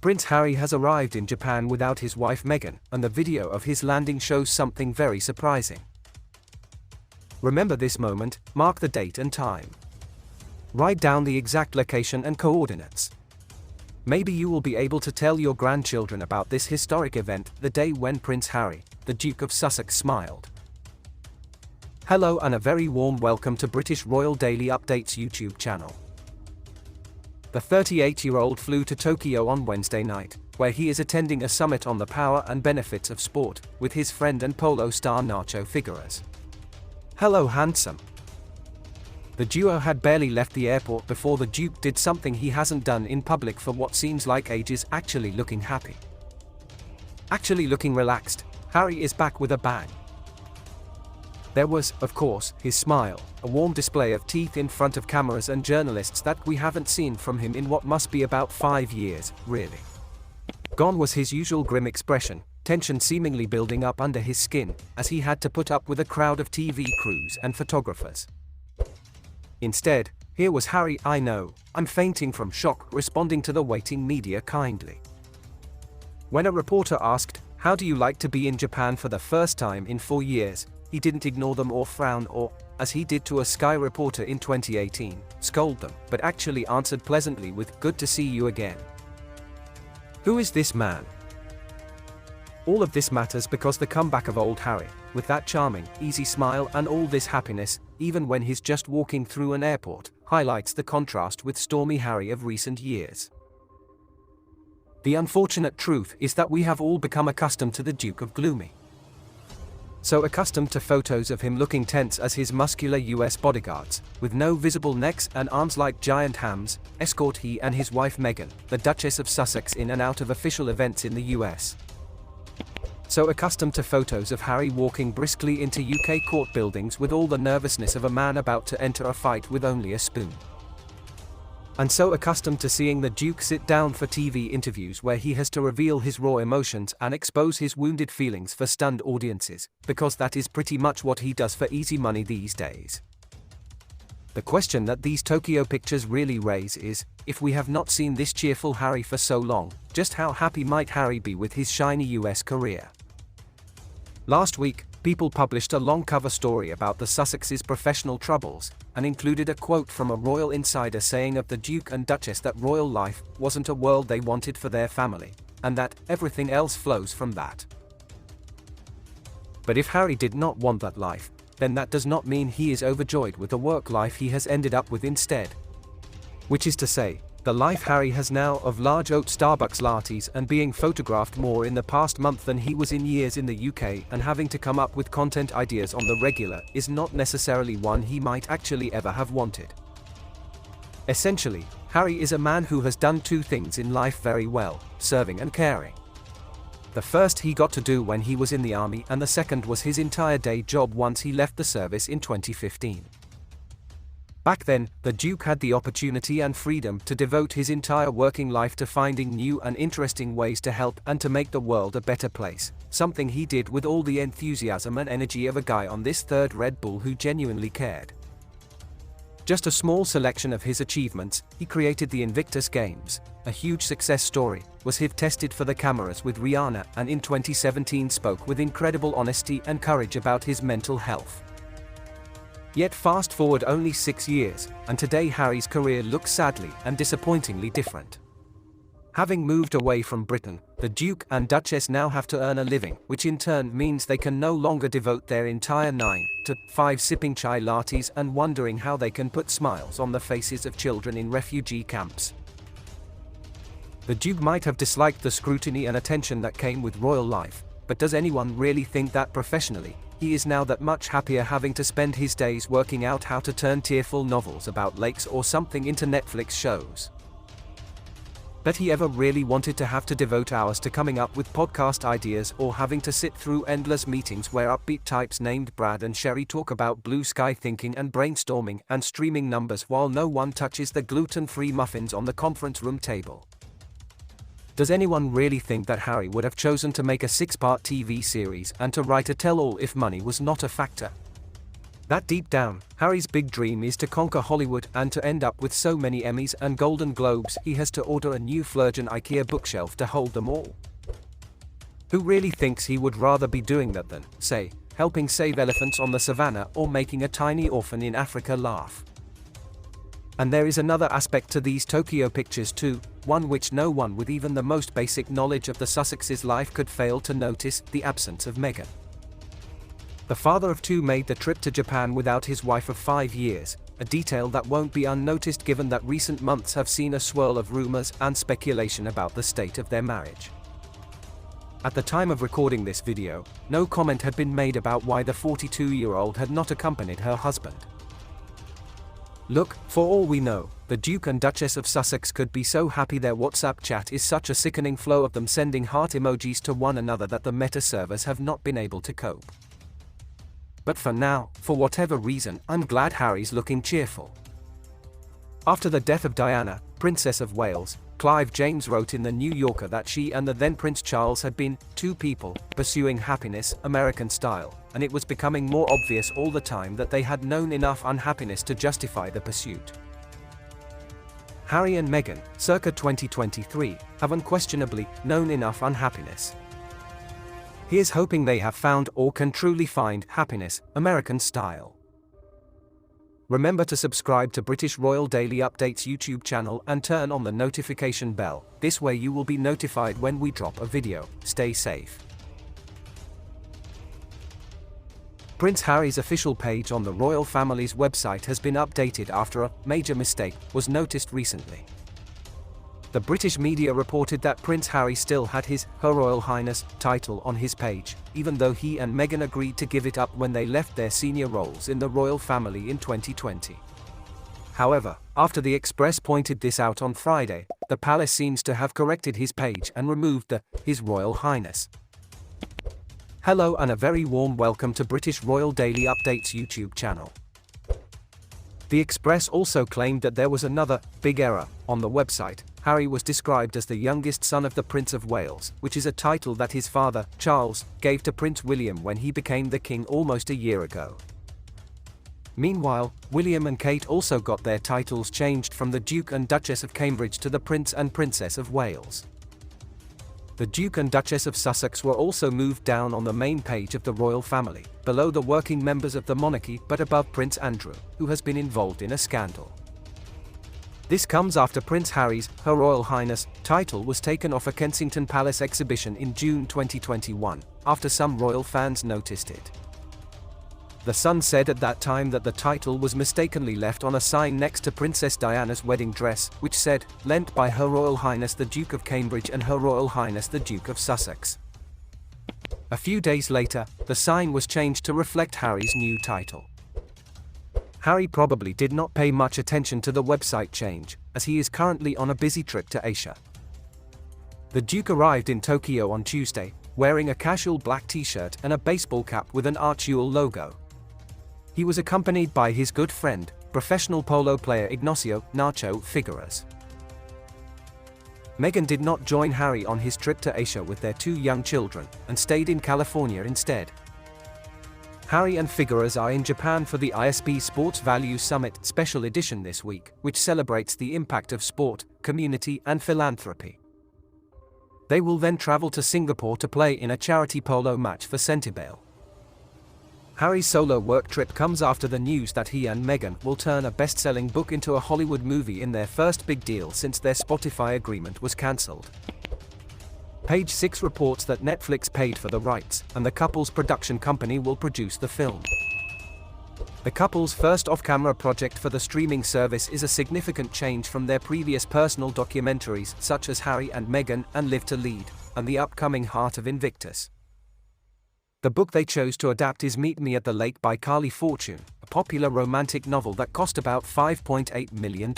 Prince Harry has arrived in Japan without his wife Meghan, and the video of his landing shows something very surprising. Remember this moment, mark the date and time. Write down the exact location and coordinates. Maybe you will be able to tell your grandchildren about this historic event, the day when Prince Harry, the Duke of Sussex, smiled. Hello and a very warm welcome to British Royal Daily Updates YouTube channel. The 38-year-old flew to Tokyo on Wednesday night, where he is attending a summit on the power and benefits of sport, with his friend and polo star Nacho Figueras. Hello handsome. The duo had barely left the airport before the Duke did something he hasn't done in public for what seems like ages, actually looking happy. Actually looking relaxed, Harry is back with a bang. There was, of course, his smile, a warm display of teeth in front of cameras and journalists that we haven't seen from him in what must be about 5 years, really. Gone was his usual grim expression, tension seemingly building up under his skin, as he had to put up with a crowd of TV crews and photographers. Instead, here was Harry. "I know, I'm fainting from shock," responding to the waiting media kindly. When a reporter asked, "How do you like to be in Japan for the first time in 4 years?" he didn't ignore them or frown or, as he did to a Sky reporter in 2018, scold them, but actually answered pleasantly with, "Good to see you again." Who is this man? All of this matters because the comeback of old Harry, with that charming, easy smile and all this happiness, even when he's just walking through an airport, highlights the contrast with stormy Harry of recent years. The unfortunate truth is that we have all become accustomed to the Duke of Gloomy. So accustomed to photos of him looking tense as his muscular US bodyguards, with no visible necks and arms like giant hams, escort he and his wife Meghan, the Duchess of Sussex, in and out of official events in the US. So accustomed to photos of Harry walking briskly into UK court buildings with all the nervousness of a man about to enter a fight with only a spoon. And so accustomed to seeing the Duke sit down for TV interviews where he has to reveal his raw emotions and expose his wounded feelings for stunned audiences, because that is pretty much what he does for easy money these days. The question that these Tokyo pictures really raise is, if we have not seen this cheerful Harry for so long, just how happy might Harry be with his shiny US career? Last week, People published a long cover story about the Sussexes' professional troubles, and included a quote from a royal insider saying of the Duke and Duchess that royal life wasn't a world they wanted for their family, and that everything else flows from that. But if Harry did not want that life, then that does not mean he is overjoyed with the work life he has ended up with instead. Which is to say, the life Harry has now of large oat Starbucks lattes and being photographed more in the past month than he was in years in the UK and having to come up with content ideas on the regular is not necessarily one he might actually ever have wanted. Essentially, Harry is a man who has done two things in life very well, serving and caring. The first he got to do when he was in the army, and the second was his entire day job once he left the service in 2015. Back then, the Duke had the opportunity and freedom to devote his entire working life to finding new and interesting ways to help and to make the world a better place, something he did with all the enthusiasm and energy of a guy on this third Red Bull who genuinely cared. Just a small selection of his achievements: he created the Invictus Games, a huge success story, was HIV tested for the cameras with Rihanna, and in 2017 spoke with incredible honesty and courage about his mental health. Yet fast forward only 6 years, and today Harry's career looks sadly and disappointingly different. Having moved away from Britain, the Duke and Duchess now have to earn a living, which in turn means they can no longer devote their entire 9 to 5 sipping chai lattes and wondering how they can put smiles on the faces of children in refugee camps. The Duke might have disliked the scrutiny and attention that came with royal life, but does anyone really think that professionally, he is now that much happier having to spend his days working out how to turn tearful novels about lakes or something into Netflix shows? That he ever really wanted to have to devote hours to coming up with podcast ideas or having to sit through endless meetings where upbeat types named Brad and Sherry talk about blue sky thinking and brainstorming and streaming numbers while no one touches the gluten-free muffins on the conference room table? Does anyone really think that Harry would have chosen to make a 6-part TV series and to write a tell-all if money was not a factor? That deep down, Harry's big dream is to conquer Hollywood and to end up with so many Emmys and Golden Globes he has to order a new Flurgen IKEA bookshelf to hold them all. Who really thinks he would rather be doing that than, say, helping save elephants on the savannah or making a tiny orphan in Africa laugh? And there is another aspect to these Tokyo pictures too, one which no one with even the most basic knowledge of the Sussex's life could fail to notice: the absence of Meghan. The father of two made the trip to Japan without his wife of 5 years, a detail that won't be unnoticed given that recent months have seen a swirl of rumors and speculation about the state of their marriage. At the time of recording this video, no comment had been made about why the 42-year-old had not accompanied her husband. Look, for all we know, the Duke and Duchess of Sussex could be so happy their WhatsApp chat is such a sickening flow of them sending heart emojis to one another that the meta servers have not been able to cope. But for now, for whatever reason, I'm glad Harry's looking cheerful. After the death of Diana, Princess of Wales, Clive James wrote in The New Yorker that she and the then Prince Charles had been two people pursuing happiness, American style, and it was becoming more obvious all the time that they had known enough unhappiness to justify the pursuit. Harry and Meghan, circa 2023, have unquestionably known enough unhappiness. Here's hoping they have found or can truly find happiness, American style. Remember to subscribe to British Royal Daily Updates YouTube channel and turn on the notification bell. This way you will be notified when we drop a video. Stay safe. Prince Harry's official page on the royal family's website has been updated after a major mistake was noticed recently. The British media reported that Prince Harry still had his Her Royal Highness title on his page, even though he and Meghan agreed to give it up when they left their senior roles in the royal family in 2020. However, after the Express pointed this out on Friday, the palace seems to have corrected his page and removed the His Royal Highness. Hello and a very warm welcome to British Royal Daily Updates YouTube channel. The Express also claimed that there was another big error on the website. Harry was described as the youngest son of the Prince of Wales, which is a title that his father, Charles, gave to Prince William when he became the king almost a year ago. Meanwhile, William and Kate also got their titles changed from the Duke and Duchess of Cambridge to the Prince and Princess of Wales. The Duke and Duchess of Sussex were also moved down on the main page of the royal family, below the working members of the monarchy but above Prince Andrew, who has been involved in a scandal. This comes after Prince Harry's Her Royal Highness title was taken off a Kensington Palace exhibition in June 2021, after some royal fans noticed it. The Sun said at that time that the title was mistakenly left on a sign next to Princess Diana's wedding dress, which said, "Lent by Her Royal Highness the Duke of Cambridge and Her Royal Highness the Duke of Sussex." A few days later, the sign was changed to reflect Harry's new title. Harry probably did not pay much attention to the website change, as he is currently on a busy trip to Asia. The Duke arrived in Tokyo on Tuesday, wearing a casual black t-shirt and a baseball cap with an Archewell logo. He was accompanied by his good friend, professional polo player Ignacio "Nacho" Figueras. Meghan did not join Harry on his trip to Asia with their two young children, and stayed in California instead. Harry and Figueras are in Japan for the ISB Sports Value Summit Special Edition this week, which celebrates the impact of sport, community and philanthropy. They will then travel to Singapore to play in a charity polo match for Centibale. Harry's solo work trip comes after the news that he and Meghan will turn a best-selling book into a Hollywood movie in their first big deal since their Spotify agreement was cancelled. Page 6 reports that Netflix paid for the rights, and the couple's production company will produce the film. The couple's first off-camera project for the streaming service is a significant change from their previous personal documentaries such as Harry and Meghan and Live to Lead, and the upcoming Heart of Invictus. The book they chose to adapt is Meet Me at the Lake by Carly Fortune, a popular romantic novel that cost about $5.8 million.